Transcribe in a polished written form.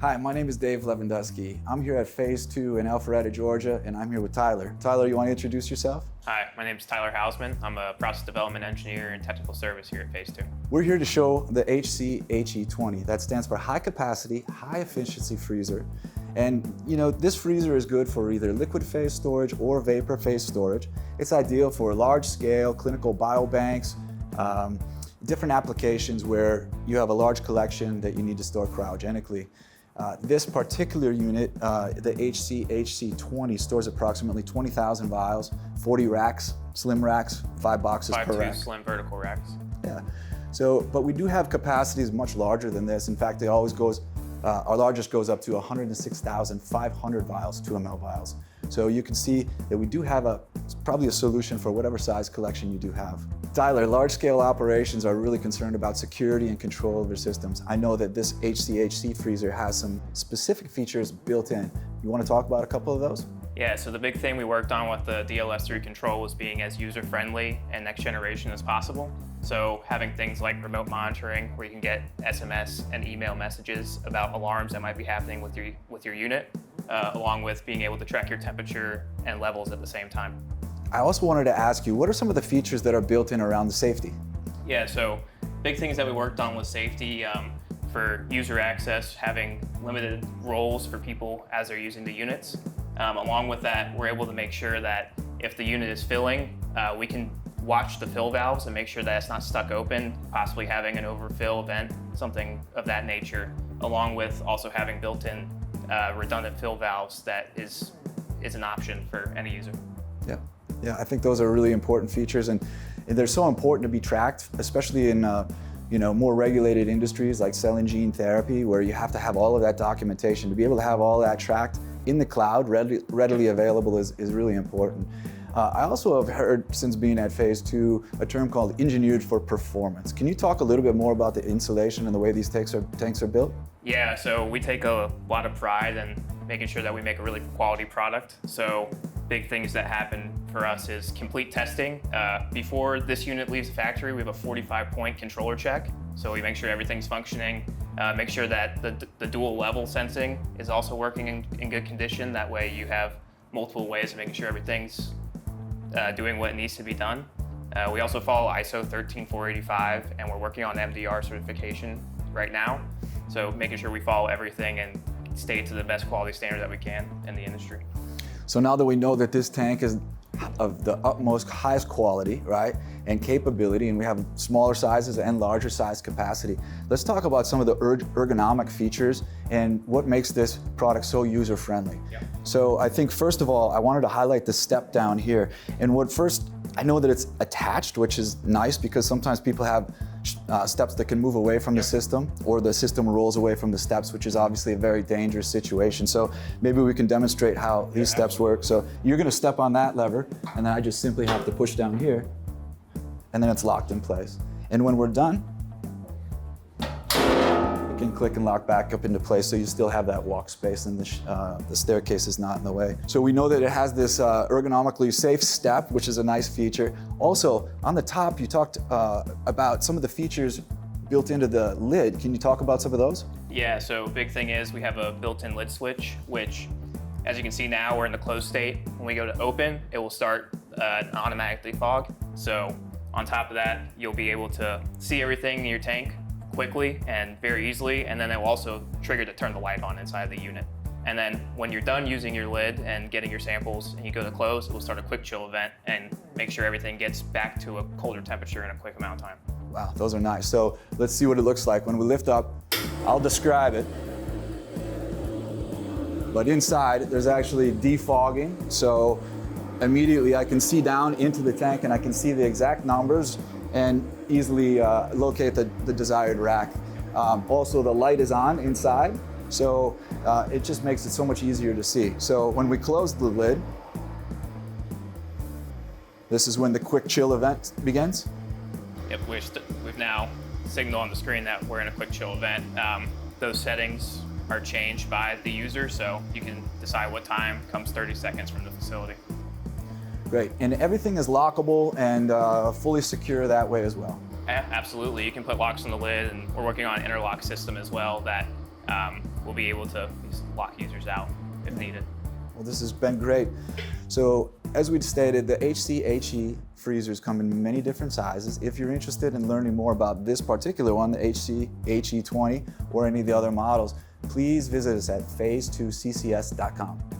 Hi, my name is Dave Lewandowski. I'm here at Phase 2 in Alpharetta, Georgia, and I'm here with Tyler. Tyler, you want to introduce yourself? Hi, my name is Tyler Hausman. I'm a process development engineer and technical service here at Phase 2. We're here to show the HCHE 20. That stands for High Capacity, High Efficiency Freezer. And you know, this freezer is good for either liquid phase storage or vapor phase storage. It's ideal for large scale clinical biobanks, different applications where you have a large collection that you need to store cryogenically. This particular unit, the HCHE 20, stores approximately 20,000 vials, 40 racks, slim racks, 5 boxes per rack. 5.2 slim vertical racks. Yeah. So, but we do have capacities much larger than this. In fact, it always goes, our largest goes up to 106,500 vials, 2 ml vials. So you can see that we do have probably a solution for whatever size collection you do have. Tyler, large-scale operations are really concerned about security and control of their systems. I know that this HCHE freezer has some specific features built in. You want to talk about a couple of those? Yeah, so the big thing we worked on with the DLS3 control was being as user-friendly and next generation as possible. So having things like remote monitoring, where you can get SMS and email messages about alarms that might be happening with your unit, along with being able to track your temperature and levels at the same time. I also wanted to ask you, what are some of the features that are built in around the safety? Yeah, so big things that we worked on was safety. For user access, having limited roles for people as they're using the units. Along with that, we're able to make sure that if the unit is filling, we can watch the fill valves and make sure that it's not stuck open, possibly having an overfill event, something of that nature, along with also having built-in redundant fill valves that is an option for any user. Yeah, I think those are really important features, and they're so important to be tracked, especially in more regulated industries like cell and gene therapy, where you have to have all of that documentation. To be able to have all that tracked in the cloud, readily available, is really important. I also have heard, since being at Phase 2, a term called engineered for performance. Can you talk a little bit more about the insulation and the way these tanks are built? Yeah, so we take a lot of pride in making sure that we make a really quality product. So big things that happen for us is complete testing. Before this unit leaves the factory, we have a 45-point controller check. So we make sure everything's functioning, make sure that the dual level sensing is also working in good condition. That way you have multiple ways of making sure everything's doing what needs to be done. We also follow ISO 13485, and we're working on MDR certification right now. So making sure we follow everything and stay to the best quality standard that we can in the industry. So now that we know that this tank is of the utmost highest quality, right, and capability, and we have smaller sizes and larger size capacity, let's talk about some of the ergonomic features and what makes this product so user-friendly. Yeah. So I think first of all, I wanted to highlight the step down here. And I know that it's attached, which is nice because sometimes people have steps that can move away from the system, or the system rolls away from the steps, which is obviously a very dangerous situation. So maybe we can demonstrate how these steps work. So you're going to step on that lever, and then I just simply have to push down here, and then it's locked in place. And when we're done, you can click and lock back up into place, so you still have that walk space, and the staircase is not in the way. So we know that it has this ergonomically safe step, which is a nice feature. Also, on the top, you talked about some of the features built into the lid. Can you talk about some of those? Yeah, so big thing is we have a built-in lid switch, which, as you can see now, we're in the closed state. When we go to open, it will start an automatic defog. So on top of that, you'll be able to see everything in your tank quickly and very easily, and then it will also trigger to turn the light on inside the unit. And then when you're done using your lid and getting your samples and you go to close, it will start a quick chill event and make sure everything gets back to a colder temperature in a quick amount of time. Wow, those are nice. So let's see what it looks like. When we lift up, I'll describe it. But inside, there's actually defogging. So immediately I can see down into the tank and I can see the exact numbers and easily locate the desired rack. Also, the light is on inside, so it just makes it so much easier to see. So when we close the lid, this is when the quick chill event begins. Yep, we've now signaled on the screen that we're in a quick chill event. Those settings are changed by the user, so you can decide what time comes 30 seconds from the facility. Great, and everything is lockable and fully secure that way as well. Absolutely, you can put locks on the lid, and we're working on an interlock system as well that we'll be able to lock users out if needed. Well, this has been great. So, as we'd stated, the HCHE freezers come in many different sizes. If you're interested in learning more about this particular one, the HCHE 20, or any of the other models, please visit us at phasetwo.ccs.com.